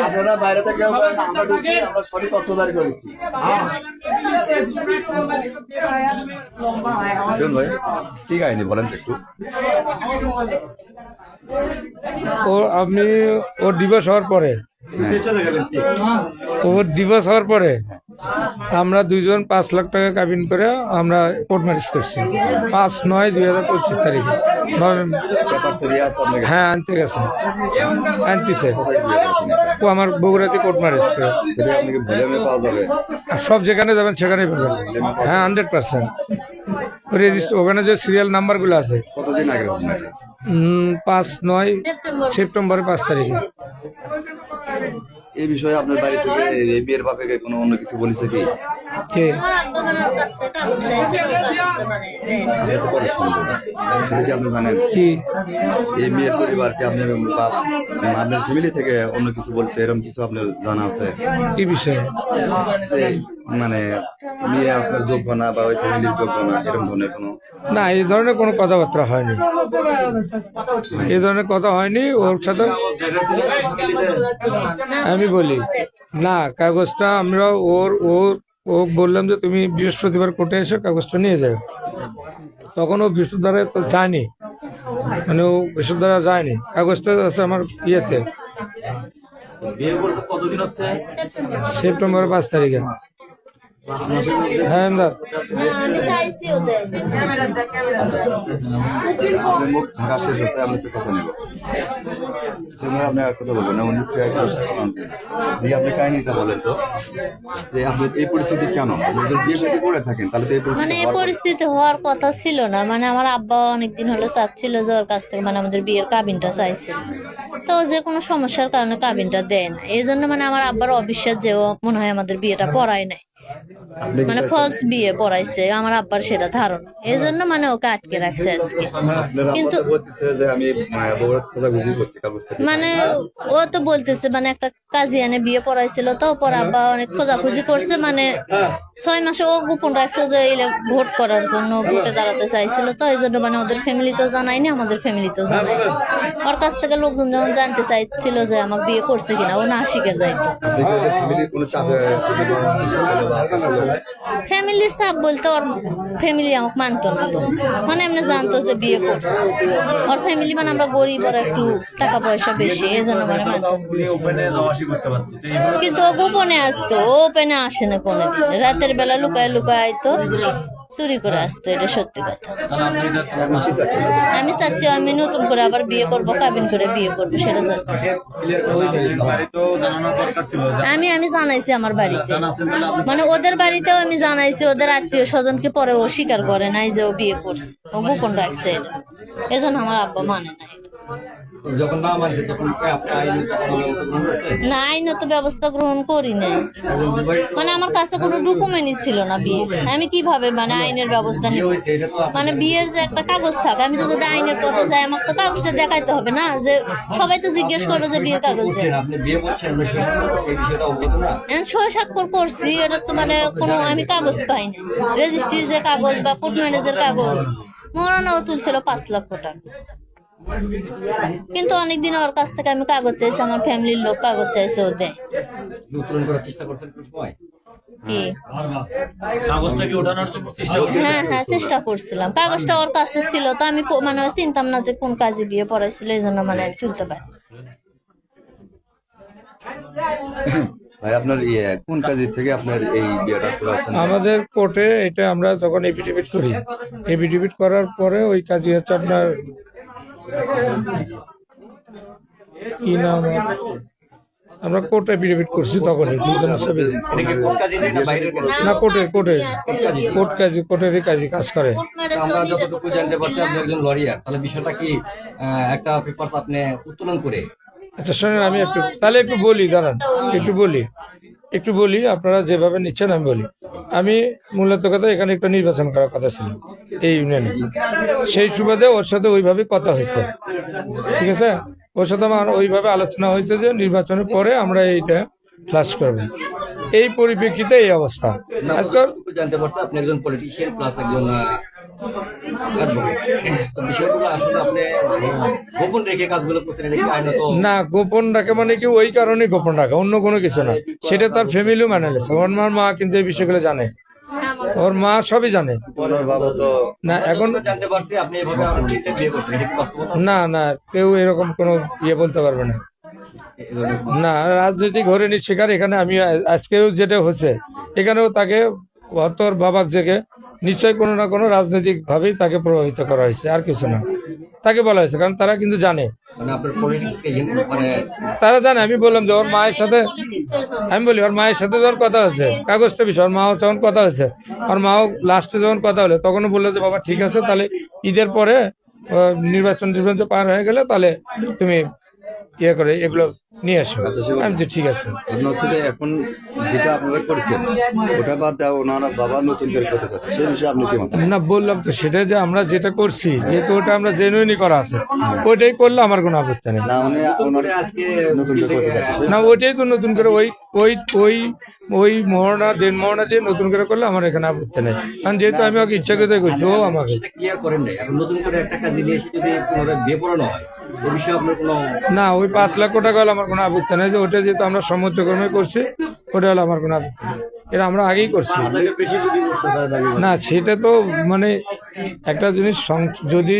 আপনারা বাইরে থেকে আমরা ঢুকছি, আমরা সঠিক তথ্য জারি করেছি। ভাই কি কাহিনী বলেন তো একটু। আপনি ওর ডিভোর্স হওয়ার পরে আমরা দুইজন 5 লাখ টাকা কাবিন করে আমরা কোর্ট ম্যারেজ করছি 5/9/2025 তারিখে হ্যাঁ আনতে গেছে আনতেছে ও আমার বগুড়াতে কোর্ট ম্যারেজ করে সব যেখানে যাবেন সেখানে পাবেন হ্যাঁ 100% রেজিস্টার ওখানে যে সিরিয়াল নাম্বারগুলো আছে। কতদিন আগে 5/9 সেপ্টেম্বরের 5 তারিখে। এই বিষয়ে আপনার বাড়ি থেকে এই মেয়ের বাপে কোনো অন্য কিছু বলেছে কি? কে আপনি জানেন কি এই মেয়ের পরিবারকে আপনার আপনার ফ্যামিলি থেকে অন্য কিছু বলছে এরকম কিছু আপনার জানা আছে? কি বিষয়ে মানে মেয়ে আপনার যোগ্য না বা ওই ফ্যামিলির যোগ্য না এরকম ধরনের কোনো? না এই ধরনের কোনো কথাবার্তা হয়নি, এই ধরনের কথা হয়নি ওর সাথে। আমি বলি না কাগজটা আমরা ও বললাম যে তুমি বৃহস্পতিবার কোর্টে এসে কাগজটা নিয়ে যাও, তখন ও বৃহস্পতিবারে তো যায়নি, মানে ও বৃহস্পতিবার যায়নি, কাগজটা আছে আমার ইয়েতে সেপ্টেম্বর 5 তারিখে। হ্যাঁ ঢাকা শেষ হচ্ছে আমি তো কথা নেব আপনি আর কথা বলবেন না দিয়ে আপনি কাহিনীটা বলেন তো যে আপনি এই পরিস্থিতি কেন বিয়ে শাদী করে থাকেন তাহলে তো মানে এই পরিস্থিতি হওয়ার কথা ছিল না। মানে আমার আব্বা অনেকদিন হলো চাচ্ছিল যে ওর কাছ থেকে মানে আমাদের বিয়ের কাবিনটা চাইছিল, তো যে কোনো সমস্যার কারণে কাবিনটা দেয় না, এই জন্য মানে আমার আব্বার অবিশ্বাস যে ও মনে হয় আমাদের বিয়েটা পড়ায় নাই, মানে ফলস বিয়ে পড়াইছে আমার আব্বার সেটা ধারণা, এই জন্য মানে ওকে আটকে রাখছে আজকে। কিন্তু মানে ও তো বলতেছে মানে একটা কাজিয়ানে বিয়ে পড়াইছিল, তো পর আব্বা অনেক খোঁজাখুঁজি করছে, মানে 6 মাসে ও গোপন রাখছে যে ভোট করার জন্য ভোটে দাঁড়াতে চাইছিল, তো এই জন্য মানে ওদের ফ্যামিলি তো জানায়নি, আমাদের ফ্যামিলি তো জানায়নি। ওর কাছ থেকে লোকজন যখন জানতে চাইছিল যে আমার বিয়ে করছে কিনা, ও না শিখে যাইতো। ফ্যামিলির চাপ বলতে ওর ফ্যামিলি আমাকে মানতো না, তো মানে এমনি জানতো যে বিয়ে করছে। ওর ফ্যামিলি মানে আমরা গরিব, আর একটু টাকা পয়সা বেশি, এই জন্য মানে মানতো। কিন্তু ও গোপনে আসতো, ও ওপেনে আসে না কোনোদিন, রাতের বেলা লুকায় লুকায় আইতো, চুরি করে আসতো, এটা সত্যি কথা। আমি চাচ্ছি আমি নতুন করে আবার বিয়ে করবো, কাবিন করে বিয়ে করবো, সেটা চাচ্ছি। আমি জানাইছি আমার বাড়িতে, মানে ওদের বাড়িতেও আমি জানাইছি, ওদের আত্মীয় স্বজনকে, পরে ও স্বীকার করে নাই যে ও বিয়ে করছে, ও গোপন রাখছে, এটা এজন্য আমার আব্বা মানে নাই। না আইনত ব্যবস্থা গ্রহণ করি নাই, মানে আমার কাছে কোনো ডকুমেন্টই ছিল না বিয়ে, আমি কিভাবে মানে আইনের ব্যবস্থা নিব? মানে বিয়ের যে একটা কাগজ থাকে, আমি তো যদি আইনের পথে যাই আমার তো কাগজটা দেখাইতে হবে না, যে সবাই তো জিজ্ঞেস করবে যে বিয়ের কাগজ সই স্বাক্ষর করছি, এটা তো মানে কোনো আমি কাগজ পাই না, রেজিস্ট্রির যে কাগজ বা কোর্ট ম্যারেজের কাগজ। মরানাও তুলছিল 5 লক্ষ টাকা, কিন্তু অনেকদিন ওর কাছ থেকে আমি কাগজ চাইছি, আমার ফ্যামিলির লোক কাগজ চাইছে, ও দেয়। হ্যাঁ চেষ্টা করছিলাম, কাগজটা ওর কাছে ছিল, তো আমি মানে চিনতাম না যে কোন কাজে বিয়ে পড়াইছিল, এই জন্য মানে আমি তুলতে পারি। আপনার কোন কাজে থেকে আপনার এই বিয়েটা করেছেন? আমাদের কোর্টে এটা আমরা যখন এফিডেভিট করি, এফিডেভিট করার পরে ওই কাজই হচ্ছে আপনার কি নাম, আমরা কোর্টে এফিডেভিট করছি তখনই না কোর্টেরই কাজ করে। আমরা যতটুকু জানতে পারছি আপনি একজন লয়ার, তাহলে বিষয়টা কি একটা পেপারস আপনি উত্তোলন করে? আচ্ছা শোনেন, আমি একটু বলি, দাঁড়ান একটু বলি, আপনারা যেভাবে নিচ্ছেন আমি বলি। আমি মূলত কথা এখানে একটা নির্বাচন করার কথা ছিল এই ইউনিয়নে, সেই সুবাদে ওর সাথে ওইভাবে কথা হয়েছে, ঠিক আছে? ওর সাথে আমার ওইভাবে আলোচনা হয়েছে যে নির্বাচনের পরে আমরা এইটা ফ্লাশ করবে। এই পরিপ্রেক্ষিতে এই অবস্থা আজকাল। যতটুকু জানতে পারছি আপনি একজন পলিটিশিয়ান প্লাস একজন advocate। তো বিষয়গুলো আসলে আপনি গোপন রেখে কাজগুলো করছেন, এটা কি আইনত? না, গোপন রাখে মানে কি ওই কারণে গোপন রাখা, অন্য কোনো কিছু না। সেটা তার ফ্যামিলিও মানে নিয়েছে। ওর মা কিন্তু এই বিষয়গুলো জানে, ওর মা সবই জানে। ওনার বাবা তো না এখন যতটুকু জানতে পারছি আপনি এভাবে আমার মেয়েকে বিয়ে করছেন, এটা কি বাস্তবতা? না কেউ এরকম কোনো বলতে পারবে না। না, রাজনৈতিক হরেনির শিকার এখানে আমি আজকেও যেটা হচ্ছে, এখানেও তাকে তোর বাবার থেকে নিশ্চয়ই কোনো না কোনো রাজনৈতিক ভাবেই তাকে প্রভাবিত করা হয়েছে, আর কিছু না। তাকে বলা হয়েছে কারণ তারা কিন্তু জানে, মানে আপনার পলিটিক্সকে মানে তারা জানে। আমি বললাম যে ওর মায়ের সাথে, আমি বলি ওর মায়ের সাথে যখন কথা হয়েছে কাগজটা বিষয়, ওর মাও যখন কথা হয়েছে, ওর মাও লাস্টে যখন কথা হলো তখনও বললো যে বাবা ঠিক আছে, তাহলে ঈদের পরে নির্বাচন পার হয়ে গেলে তাহলে তুমি ইয়ে করে এগুলো নিয়ে আসো। আমি তো ঠিক আছে। ঘটনা হচ্ছে যে এখন যেটা আপনারা করেছেন ওটা বাদ দেওয়া, ওনার বাবা নতুন করে করতে চাচ্ছে, সেই বিষয়ে আপনি কি মত? না, বললাম তো সেটা যে আমরা যেটা করছি, যেহেতু ওটা আমরা জেনুইনই করা আছে, ওইটাই করলে আমার কোনো আপত্তি নেই। না মানে ওনার আজকে নতুন করে করতে চাচ্ছে, না, ওইটাই তো নতুন করে ওই মোহনা দেড় মোহনা দিয়ে নতুন করে করলে আমার এখানে আপত্তি নেই, কারণ যেহেতু আমি ওকে ইচ্ছাকৃত করছি, ও আমাকে। সেটা ক্লিয়ার করেন নাই, এখন নতুন করে একটা কাজে নিয়ে এসে যদি পুনরায় বিয়ে পড়ানো হয়, ওই বিষয়ে আপনার কোনো না, ওই 5 লক্ষ টাকা হলে আমার কোনো আপত্তি নেই, যে ওটা যেহেতু আমরা সমুদ্রক্রমে করছি, ওটা হলে আমার কোনো আপত্তি নেই। এটা আমরা আগেই করছি। না, সেটা তো মানে একটা জিনিস যদি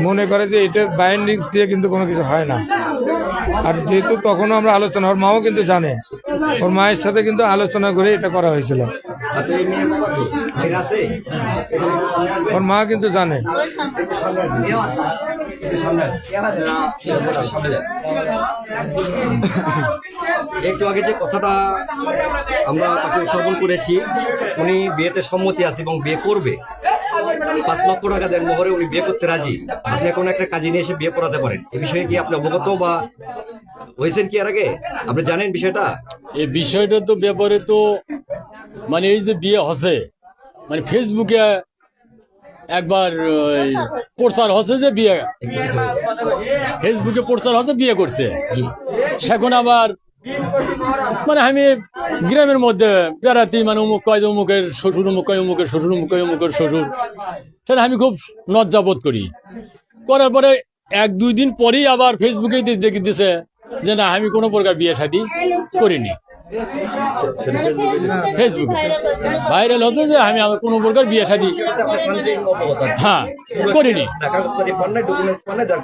মনে করে যে এটা বাইন্ডিংস দিয়ে কিন্তু কোনো কিছু হয় না। আর যেহেতু তখনও আমরা আলোচনা, ওর মাও কিন্তু জানে, ওর মায়ের সাথে কিন্তু আলোচনা করে এটা করা হয়েছিল। আচ্ছা এই মেয়ে বাবা কি বাইরে আছে? ওর মা কিন্তু জানে। একটু আগে যে কথাটা আমরা তাকে উত্থাপন করেছি, উনি বিয়েতে সম্মতি আছে এবং বিয়ে করবে, 5 লক্ষ টাকা দেন মোহরে উনি বিয়ে করতে রাজি। আপনি এখন একটা কাজে নিয়ে এসে বিয়ে পড়াতে পারেন, এই বিষয়ে কি আপনি অবগত বা হয়েছেন কি এর আগে? আপনি জানেন বিষয়টা? এই বিষয়টা তো ব্যাপারে তো মানে এই যে বিয়ে হচ্ছে, মানে ফেসবুকে একবার প্রচার হচ্ছে যে বিয়ে, ফেসবুকে প্রচার হচ্ছে বিয়ে করছে। সেখন আবার মানে আমি গ্রামের মধ্যে বেড়াতে, মানে অমুক কয় অমুকের শ্বশুর, অমুক কয় অমুকের শ্বশুর, অমুক কয় অমুকের শ্বশুর, সেটা আমি খুব লজ্জাবোধ করি। করার পরে 1-2 দিন পরেই আবার ফেসবুকে দেখে দিছে যে না, আমি কোনো প্রকার বিয়ে শাদী করিনি। ফেসবুকে ভাইরাল হচ্ছে যে আমি আমার কোনো প্রকার বিয়ে শাদী হ্যাঁ করিনি।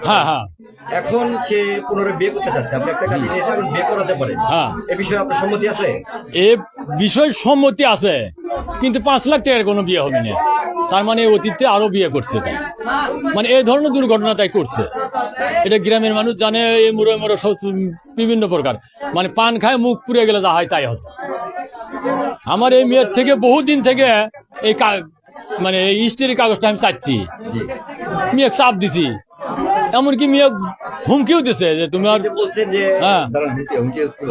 হ্যাঁ হ্যাঁ, এখন সে পুনরায় বিয়ে করতে চাচ্ছে, আপনি একটা কাজে নিয়ে এসে এখন বিয়ে করাতে পারেন, হ্যাঁ। এই বিষয়ে আপনার সম্মতি আছে? এ বিষয় সম্মতি আছে, কিন্তু 5 লাখ টাকার কোনো বিয়ে হবে না। তার মানে অতীতে আরো বিয়ে করছে, তাই মানে এই ধরনের দুর্ঘটনা তাই করছে। এটা গ্রামের মানুষ জানে, এই মুড়ে বিভিন্ন প্রকার মানে পান খায় মুখ পুড়ে গেলে যা হয় তাই হচ্ছে। আমার এই মেয়ের থেকে বহুদিন থেকে এই মানে এই স্টেরি কাগজটা আমি চাচ্ছি, মেয়ে চাপ দিছি, এমনকি মেয়ে হুমকিও দিছে যে তুমি আর বলছেন যে হ্যাঁ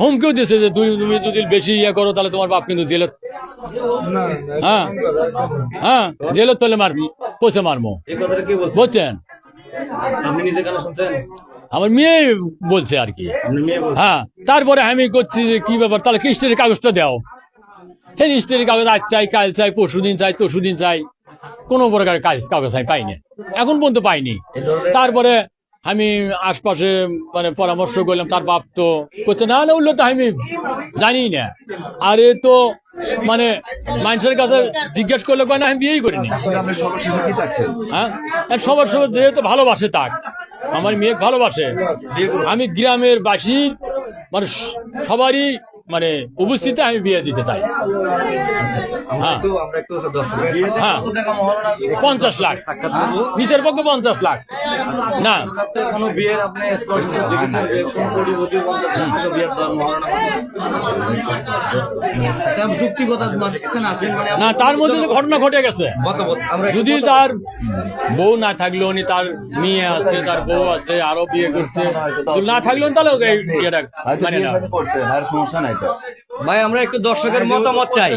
হুমকিও দিছে যে তুমি যদি বেশি ইয়ে করো তাহলে তোমার বাপ কিন্তু জেলে, হ্যাঁ হ্যাঁ জেলের তলে পচে মারবো। এই কথাটা কি বলছেন? বুঝছেন? আপনি নিজে কেন শুনছেন? আমার মেয়ে বলছে আর কি। আপনি মেয়ে বলছেন? হ্যাঁ, তারপরে আমি করছি যে কি ব্যাপার, তাহলে কি স্টেরি কাগজটা দাও। সেই স্টেরি কাগজ আজ চাই, কাল চাই, পরশুদিন চাই, তরশুদিন চাই, কোনো প্রকার কাগজ আমি পাইনি, এখন পর্যন্ত পাইনি। তারপরে আমি আশপাশে মানে পরামর্শ করলাম, তার বাপ তো করছে না, উল্লো তো আমি জানি না। আর এ তো মানে মানুষের কাছে জিজ্ঞেস করলে কয় না, আমি বিয়েই করিনি। আপনি সর্বশেষে কি চাচ্ছেন? হ্যাঁ, সবার সবার যেহেতু ভালোবাসে, তাক আমার মেয়ে ভালোবাসে, আমি গ্রামের বাসী মানে সবারই মানে উপস্থিতি আমি বিয়ে দিতে চাই। হ্যাঁ হ্যাঁ, 50 লাখ নিচের পক্ষে 50 লাখ না। না, তার মধ্যে যে ঘটনা ঘটে গেছে, যদি তার বউ না থাকলেও তার মেয়ে আছে, তার বউ আছে, আরো বিয়ে করছে, না থাকলেও তাহলে মানে না। সমস্যা নাই তো ভাই, আমরা একটু দর্শকের মতামত চাই।